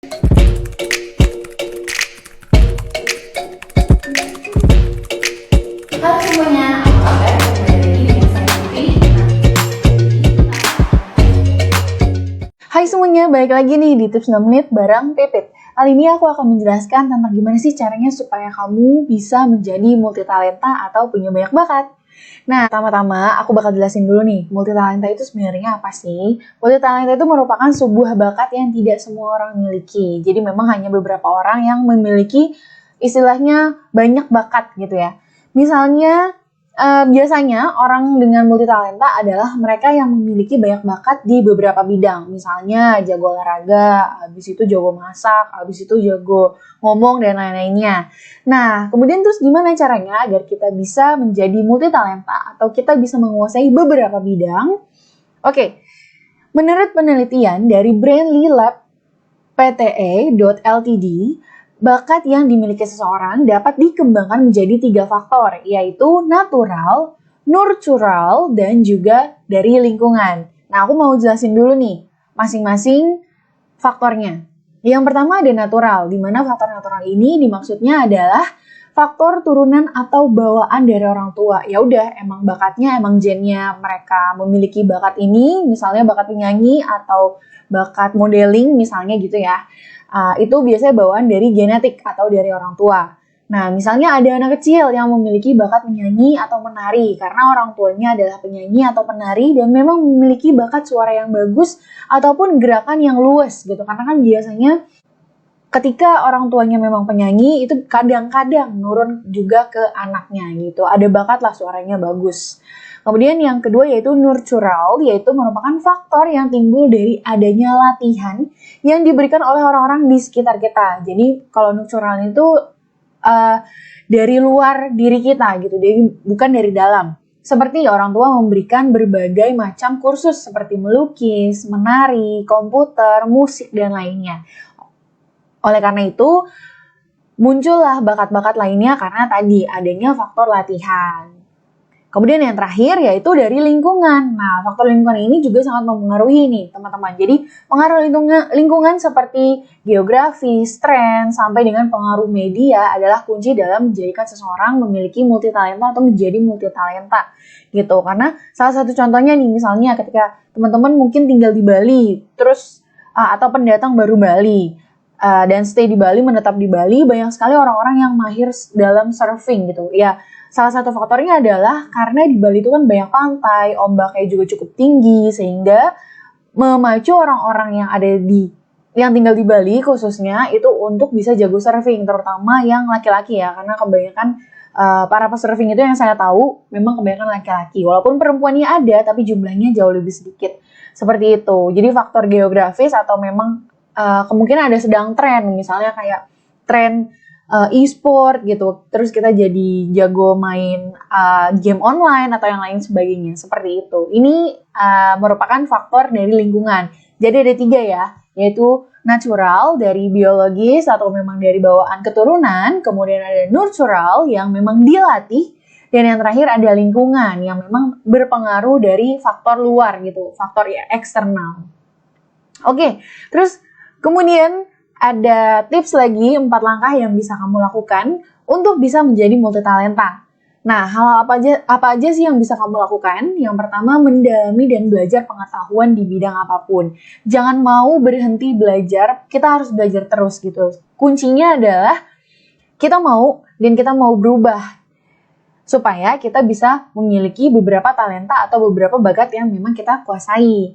Halo semuanya, apa kabar? Kembali lagi dengan saya Putri. Hai semuanya, balik lagi nih di Tips 6 Menit bareng Pipit. Kali ini aku akan menjelaskan tentang gimana sih caranya supaya kamu bisa menjadi multitalenta atau punya banyak bakat. Nah, pertama-tama aku bakal jelasin dulu nih, multitalenta itu sebenarnya apa sih? Multitalenta itu merupakan sebuah bakat yang tidak semua orang miliki. Jadi memang hanya beberapa orang yang memiliki istilahnya banyak bakat gitu ya. Misalnya, biasanya orang dengan multitalenta adalah mereka yang memiliki banyak bakat di beberapa bidang. Misalnya jago olahraga, habis itu jago masak, habis itu jago ngomong dan lain-lainnya. Nah, kemudian terus gimana caranya agar kita bisa menjadi multitalenta atau kita bisa menguasai beberapa bidang? Oke, menurut penelitian dari Brainly Lab PTE.Ltd, bakat yang dimiliki seseorang dapat dikembangkan menjadi 3 faktor, yaitu natural, nurtural, dan juga dari lingkungan. Nah, aku mau jelasin dulu nih, masing-masing faktornya. Yang pertama ada natural, di mana faktor natural ini dimaksudnya adalah faktor turunan atau bawaan dari orang tua. Ya udah, emang bakatnya, emang gennya mereka memiliki bakat ini, misalnya bakat penyanyi atau bakat modeling misalnya gitu ya. Itu biasanya bawaan dari genetik atau dari orang tua. Nah, misalnya ada anak kecil yang memiliki bakat menyanyi atau menari karena orang tuanya adalah penyanyi atau penari dan memang memiliki bakat suara yang bagus ataupun gerakan yang luas gitu. Karena kan biasanya ketika orang tuanya memang penyanyi itu kadang-kadang nurun juga ke anaknya gitu. Ada bakat lah suaranya bagus. Kemudian yang kedua yaitu nurtural, yaitu merupakan faktor yang timbul dari adanya latihan yang diberikan oleh orang-orang di sekitar kita. Jadi kalau nurtural itu dari luar diri kita gitu, bukan dari dalam. Seperti orang tua memberikan berbagai macam kursus seperti melukis, menari, komputer, musik, dan lainnya. Oleh karena itu, muncullah bakat-bakat lainnya karena tadi adanya faktor latihan. Kemudian yang terakhir yaitu dari lingkungan. Nah, faktor lingkungan ini juga sangat mempengaruhi nih teman-teman. Jadi pengaruh lingkungan seperti geografi, tren, sampai dengan pengaruh media adalah kunci dalam menjadikan seseorang memiliki multitalenta atau menjadi multitalenta gitu. Karena salah satu contohnya nih misalnya ketika teman-teman mungkin tinggal di Bali, terus atau pendatang baru Bali, dan stay di Bali, menetap di Bali, banyak sekali orang-orang yang mahir dalam surfing gitu. Ya, salah satu faktornya adalah karena di Bali itu kan banyak pantai, ombaknya juga cukup tinggi, sehingga memacu orang-orang yang tinggal di Bali khususnya itu untuk bisa jago surfing, terutama yang laki-laki ya, karena kebanyakan para pesurfing itu yang saya tahu memang kebanyakan laki-laki. Walaupun perempuannya ada, tapi jumlahnya jauh lebih sedikit. Seperti itu. Jadi faktor geografis atau memang kemungkinan ada sedang tren, misalnya kayak tren e-sport gitu, terus kita jadi jago main game online atau yang lain sebagainya, seperti itu. Ini merupakan faktor dari lingkungan. Jadi ada 3 ya, yaitu natural dari biologis atau memang dari bawaan keturunan, kemudian ada nurtural yang memang dilatih, dan yang terakhir ada lingkungan yang memang berpengaruh dari faktor luar gitu, faktor ya eksternal. Oke, terus kemudian ada tips lagi 4 langkah yang bisa kamu lakukan untuk bisa menjadi multitalenta. Nah, hal apa aja sih yang bisa kamu lakukan? Yang pertama, mendalami dan belajar pengetahuan di bidang apapun. Jangan mau berhenti belajar, kita harus belajar terus gitu. Kuncinya adalah kita mau dan kita mau berubah supaya kita bisa memiliki beberapa talenta atau beberapa bakat yang memang kita kuasai.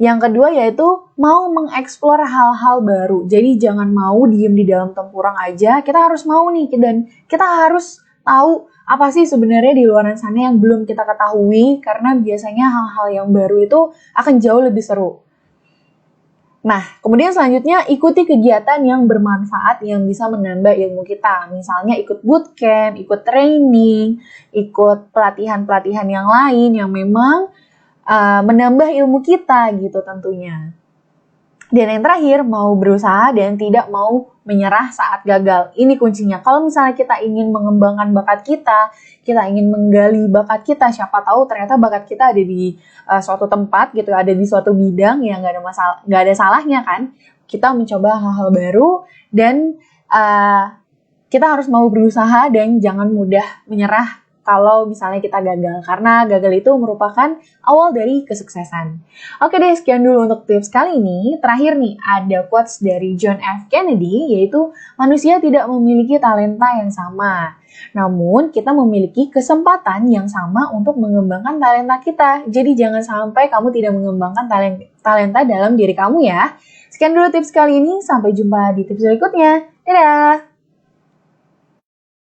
Yang kedua yaitu mau mengeksplor hal-hal baru. Jadi jangan mau diem di dalam tempurung aja. Kita harus mau nih dan kita harus tahu apa sih sebenarnya di luar sana yang belum kita ketahui, karena biasanya hal-hal yang baru itu akan jauh lebih seru. Nah, kemudian selanjutnya ikuti kegiatan yang bermanfaat yang bisa menambah ilmu kita. Misalnya ikut bootcamp, ikut training, ikut pelatihan-pelatihan yang lain yang memang menambah ilmu kita gitu tentunya. Dan yang terakhir, mau berusaha dan tidak mau menyerah saat gagal. Ini kuncinya. Kalau misalnya kita ingin mengembangkan bakat kita ingin menggali bakat kita, siapa tahu ternyata bakat kita ada di suatu tempat gitu, ada di suatu bidang yang nggak ada salahnya kan. kita mencoba hal-hal baru dan kita harus mau berusaha dan jangan mudah menyerah kalau misalnya kita gagal, karena gagal itu merupakan awal dari kesuksesan. Oke deh, sekian dulu untuk tips kali ini. Terakhir nih, ada quotes dari John F. Kennedy, yaitu manusia tidak memiliki talenta yang sama. Namun, kita memiliki kesempatan yang sama untuk mengembangkan talenta kita. Jadi jangan sampai kamu tidak mengembangkan talenta dalam diri kamu ya. Sekian dulu tips kali ini, sampai jumpa di tips berikutnya. Dadah!